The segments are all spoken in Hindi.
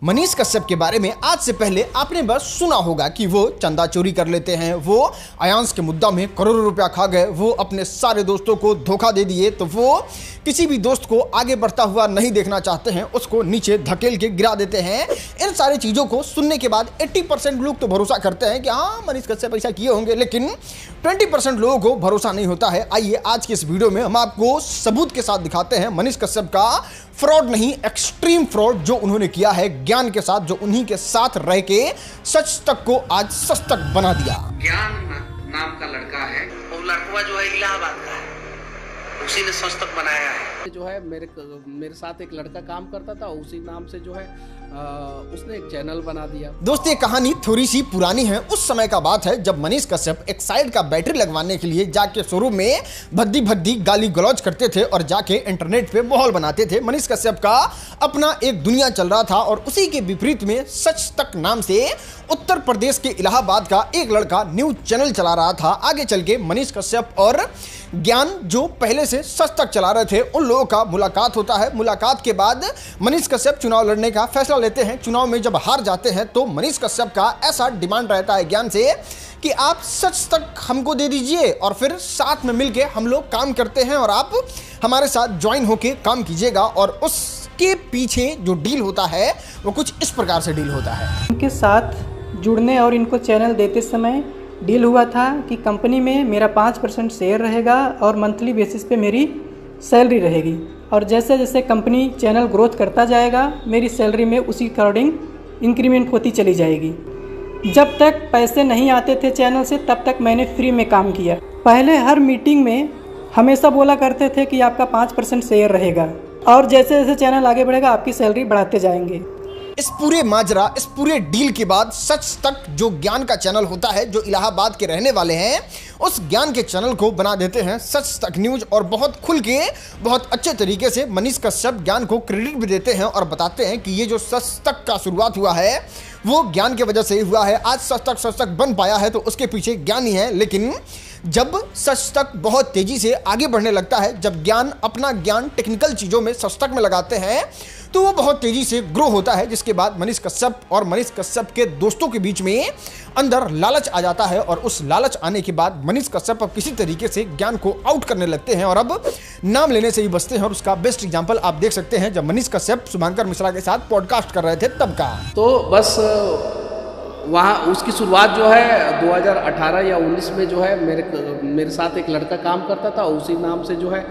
मनीष कश्यप के बारे में आज से पहले आपने बस सुना होगा कि वो चंदा चोरी कर लेते हैं, वो अयांश के मुद्दा में करोड़ों रुपया खा गए, वो अपने सारे दोस्तों को धोखा दे दिए, तो वो किसी भी दोस्त को आगे बढ़ता हुआ नहीं देखना चाहते हैं, उसको नीचे धकेल के गिरा देते हैं। इन सारी चीज़ों को सुनने के बाद 80% लोग तो भरोसा करते हैं कि हाँ मनीष कश्यप ऐसा किए होंगे, लेकिन 20% लोगों को भरोसा नहीं होता है। आइए आज की इस वीडियो में हम आपको सबूत के साथ दिखाते हैं मनीष कश्यप का फ्रॉड नहीं, एक्सट्रीम फ्रॉड जो उन्होंने किया है ज्ञान के साथ, जो उन्हीं के साथ रह के सच तक को आज सच तक बना दिया। ज्ञान नाम का लड़का है, वो लड़का जो है इलाहाबाद का है, उसी ने सच तक बनाया है। जो है मेरे साथ एक लड़का काम करता था, उसी नाम से जो है उसने एक चैनल बना दिया। दोस्तों ये कहानी थोड़ी सी पुरानी है, उस समय का बात है जब मनीष कश्यप एक साइड का बैटरी लगवाने के लिए जाके शोरूम में भद्दी भद्दी गाली गलौज करते थे और जाके इंटरनेट पे माहौल बनाते थे। मनीष कश्यप का अपना एक दुनिया चल रहा था और उसी के विपरीत में सच तक नाम से उत्तर प्रदेश के इलाहाबाद का एक लड़का न्यूज चैनल चला रहा था। आगे चल के मनीष कश्यप और ज्ञान जो पहले से सच तक चला रहे थे उन लोगों का मुलाकात होता है। मुलाकात के बाद मनीष कश्यप चुनाव लड़ने का फैसला लेते हैं। चुनाव में जब हार जाते हैं तो मनीष कश्यप का ऐसा डिमांड रहता है ज्ञान से कि आप सच तक हमको दे दीजिए और फिर साथ में मिलके हम लोग काम करते हैं और आप हमारे साथ ज्वाइन होके काम कीजिएगा। और उसके पीछे जो डील होता है वो कुछ इस प्रकार से डील होता है। इनके साथ जुड़ने और इनको चैनल देते समय डील हुआ था कि कंपनी में मेरा 5% शेयर रहेगा और मंथली बेसिस पे मेरी सैलरी रहेगी, और जैसे जैसे कंपनी चैनल ग्रोथ करता जाएगा मेरी सैलरी में उसी अकॉर्डिंग इंक्रीमेंट होती चली जाएगी। जब तक पैसे नहीं आते थे चैनल से तब तक मैंने फ्री में काम किया। पहले हर मीटिंग में हमेशा बोला करते थे कि आपका 5% शेयर रहेगा और जैसे जैसे चैनल आगे बढ़ेगा आपकी सैलरी बढ़ाते जाएंगे। इस पूरे माजरा, इस पूरे डील के बाद सच तक जो ज्ञान का चैनल होता है, जो इलाहाबाद के रहने वाले हैं, उस ज्ञान के चैनल को बना देते हैं सच तक न्यूज और बहुत खुल के बहुत अच्छे तरीके से मनीष कश्यप ज्ञान को क्रेडिट भी देते हैं और बताते हैं कि ये जो सच तक का शुरुआत हुआ है वो ज्ञान की वजह से ही हुआ है। आज सच तक बन पाया है तो उसके पीछे ज्ञान ही है। लेकिन जब सच तक बहुत तेजी से आगे बढ़ने लगता है, जब ज्ञान अपना ज्ञान टेक्निकल चीज़ों में सच तक में लगाते हैं तो वो बहुत तेजी से ग्रो होता है, जिसके बाद मनीष कश्यप और मनीष कश्यप के दोस्तों के बीच में अंदर लालच आ जाता है और उस लालच आने के बाद मनीष कश्यप अब किसी तरीके से ज्ञान को आउट करने लगते हैं और अब नाम लेने से ही बचते हैं। और उसका बेस्ट एग्जांपल आप देख सकते हैं जब मनीष कश्यप शुभंकर मिश्रा के साथ पॉडकास्ट कर रहे थे तब का। तो बस वहाँ उसकी शुरुआत जो है 2018 या 19 में जो है मेरे साथ एक लड़का काम करता था, उसी नाम से जो है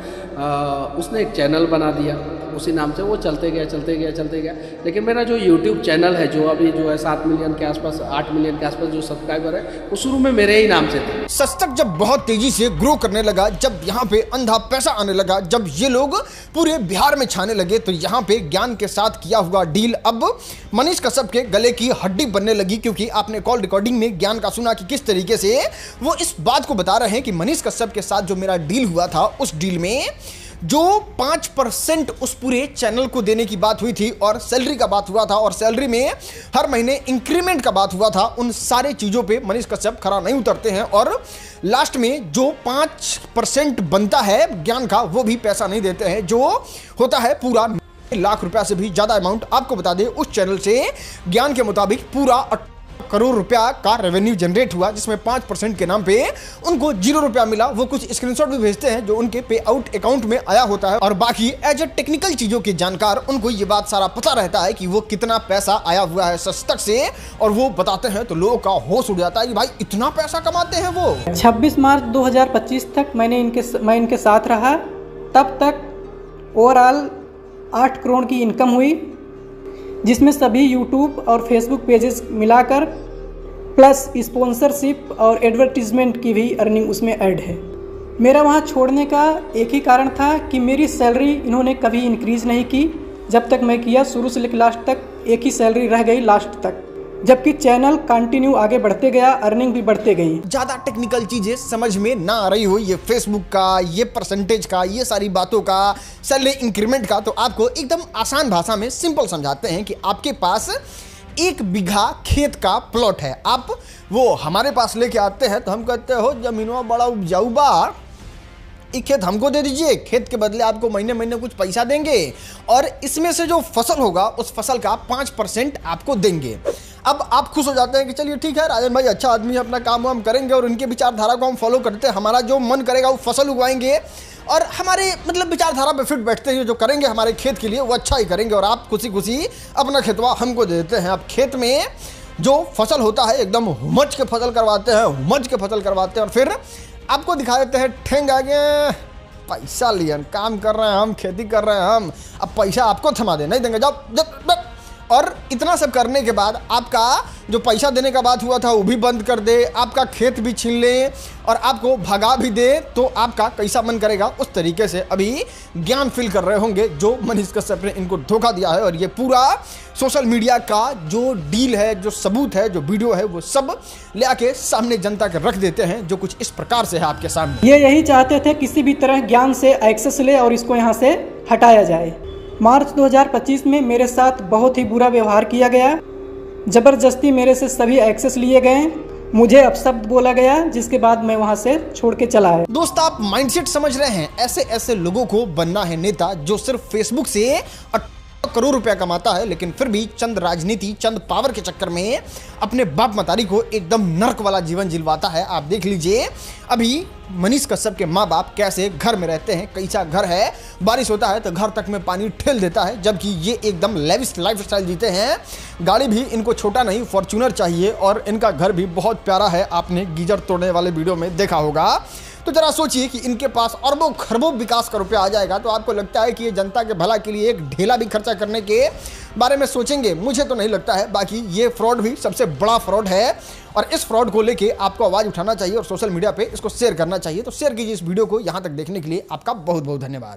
उसने एक चैनल बना दिया, उसी नाम से वो चलते गया। लेकिन मेरा जो YouTube चैनल है जो अभी जो है 7 मिलियन के आसपास, 8 मिलियन के आसपास जो सब्सक्राइबर है वो शुरू में मेरे ही नाम से थे। सच तक जब बहुत तेजी से ग्रो करने लगा, जब यहाँ पे अंधा पैसा आने लगा, जब ये लोग पूरे बिहार में छाने लगे, तो यहाँ पे ज्ञान के साथ किया हुआ डील अब मनीष कश्यप के गले की हड्डी बनने लगी। क्योंकि आपने कॉल रिकॉर्डिंग में ज्ञान का सुना कि किस तरीके से वो इस बात को बता रहे हैं कि मनीष कश्यप के साथ जो मेरा डील हुआ था उस डील में जो 5% उस पूरे चैनल को देने की बात हुई थी और सैलरी का बात हुआ था और सैलरी में हर महीने इंक्रीमेंट का बात हुआ था, उन सारे चीज़ों पे मनीष कश्यप खरा नहीं उतरते हैं और लास्ट में जो 5% बनता है ज्ञान का वो भी पैसा नहीं देते हैं, जो होता है पूरा लाख रुपया से भी ज़्यादा अमाउंट। आपको बता दें उस चैनल से ज्ञान के मुताबिक पूरा करोड़ रुपया का रेवेन्यू जनरेट हुआ, जिसमें 5% के नाम पे उनको 0 रुपया मिला। वो कुछ स्क्रीनशॉट भी भेजते हैं जो उनके पे आउट अकाउंट में आया होता है और बाकी एज ए टेक्निकल चीजों के जानकार उनको ये बात सारा पता रहता है कि वो कितना पैसा आया हुआ है सच तक से, और वो बताते हैं तो लोगों का होश उड़ जाता है कि भाई इतना पैसा कमाते हैं वो। 26 मार्च 2025 तक मैं इनके साथ रहा, तब तक ओवरऑल 8 करोड़ की इनकम हुई, जिसमें सभी YouTube और Facebook पेजेस मिलाकर प्लस स्पॉन्सरशिप और एडवर्टीजमेंट की भी अर्निंग उसमें ऐड है। मेरा वहाँ छोड़ने का एक ही कारण था कि मेरी सैलरी इन्होंने कभी इंक्रीज़ नहीं की। जब तक मैं किया शुरू से लेकर लास्ट तक एक ही सैलरी रह गई लास्ट तक, जबकि चैनल कंटिन्यू आगे बढ़ते गया, अर्निंग भी बढ़ते गई। ज़्यादा टेक्निकल चीज़ें समझ में ना आ रही हो, ये फेसबुक का, ये परसेंटेज का, ये सारी बातों का, सैलरी इंक्रीमेंट का, तो आपको एकदम आसान भाषा में सिंपल समझाते हैं कि आपके पास 1 बीघा खेत का प्लॉट है, आप वो हमारे पास लेके आते हैं तो हम कहते हो जमीनों बड़ा उपजाऊ बा, एक खेत हमको दे दीजिए, खेत के बदले आपको महीने महीने कुछ पैसा देंगे और इसमें से जो फसल होगा उस फसल का 5% आपको देंगे। अब आप खुश हो जाते हैं कि चलिए ठीक है, राजन भाई अच्छा आदमी है, अपना काम वाम करेंगे और उनके विचारधारा को हम फॉलो करते हैं, हमारा जो मन करेगा वो फसल उगाएंगे और हमारे मतलब विचारधारा पे फिट बैठते हैं, जो करेंगे हमारे खेत के लिए वो अच्छा ही करेंगे और आप खुशी खुशी अपना खेतवा हमको दे देते हैं। अब खेत में जो फसल होता है एकदम हुमच के फसल करवाते हैं और फिर आपको दिखा देते हैं ठेंगा के पैसा लियन, काम कर रहे हैं हम, खेती कर रहे हैं हम, अब पैसा आपको थमा दे, नहीं देंगे, जाओ। और इतना सब करने के बाद आपका जो पैसा देने का बात हुआ था वो भी बंद कर दे, आपका खेत भी छीन ले और आपको भगा भी दे, तो आपका कैसा मन करेगा। उस तरीके से अभी ज्ञान फील कर रहे होंगे जो मनीष कश्यप ने इनको धोखा दिया है। और ये पूरा सोशल मीडिया का जो डील है, जो सबूत है, जो वीडियो है, वो सब ले आके सामने जनता के रख देते हैं, जो कुछ इस प्रकार से है आपके सामने। ये यही चाहते थे किसी भी तरह ज्ञान से एक्सेस ले और इसको यहाँ से हटाया जाए। मार्च 2025 में मेरे साथ बहुत ही बुरा व्यवहार किया गया, ज़बरदस्ती मेरे से सभी एक्सेस लिए गए, मुझे अपशब्द बोला गया, जिसके बाद मैं वहां से छोड़ के चला आया। दोस्त आप माइंडसेट समझ रहे हैं, ऐसे लोगों को बनना है नेता जो सिर्फ फेसबुक से करोड़ रुपया कमाता है, लेकिन फिर भी चंद राजनीति, चंद पावर के चक्कर में अपने बाप मतारी को एकदम नर्क वाला जीवन जिलवाता है। आप देख लीजिए अभी मनीष कश्यप के माँ बाप कैसे घर में रहते हैं, कैसा घर है, बारिश होता है तो घर तक में पानी ठेल देता है, जबकि ये एकदम लेविश लाइफस्टाइल जीते हैं। गाड़ी भी इनको छोटा नहीं, फॉर्च्यूनर चाहिए और इनका घर भी बहुत प्यारा है, आपने गीजर तोड़ने वाले वीडियो में देखा होगा। तो जरा सोचिए कि इनके पास अरबों खरबों विकास का रुपया आ जाएगा तो आपको लगता है कि ये जनता के भला के लिए एक ढेला भी खर्चा करने के बारे में सोचेंगे? मुझे तो नहीं लगता है। बाकी ये फ्रॉड भी सबसे बड़ा फ्रॉड है और इस फ्रॉड को लेके आपको आवाज़ उठाना चाहिए और सोशल मीडिया पे इसको शेयर करना चाहिए। तो शेयर कीजिए इस वीडियो को। यहाँ तक देखने के लिए आपका बहुत बहुत धन्यवाद।